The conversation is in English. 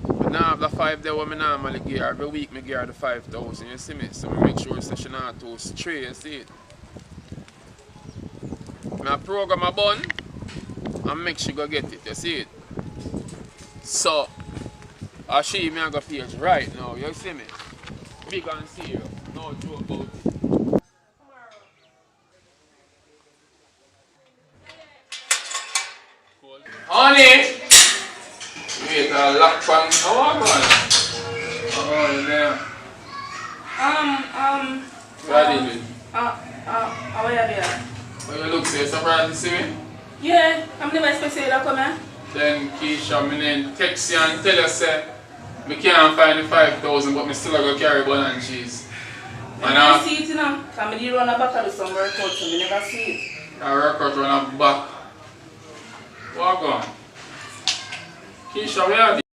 But now I have the 5 there what I normally give her. Every week I give her the 5,000, you see me? So I make sure that she not too stray, you see it? I program a bun and make she go get it, you see it? So, I she me go page right now, you see me? Big and serious, no joke about it. Honey! Wait, a lock pan. How are you going? Oh, there. What are you doing? How are you there? When you look, so you surprised to see me? Yeah, I'm never expecting you to come here. Then Keisha, I then text you and tell you, say, I can't find the 5,000, but I still going to carry bun and cheese. And I see it, you know. I did run a back of some workout, so we never see it. I workout run a back. Walk on. Keisha, where are you?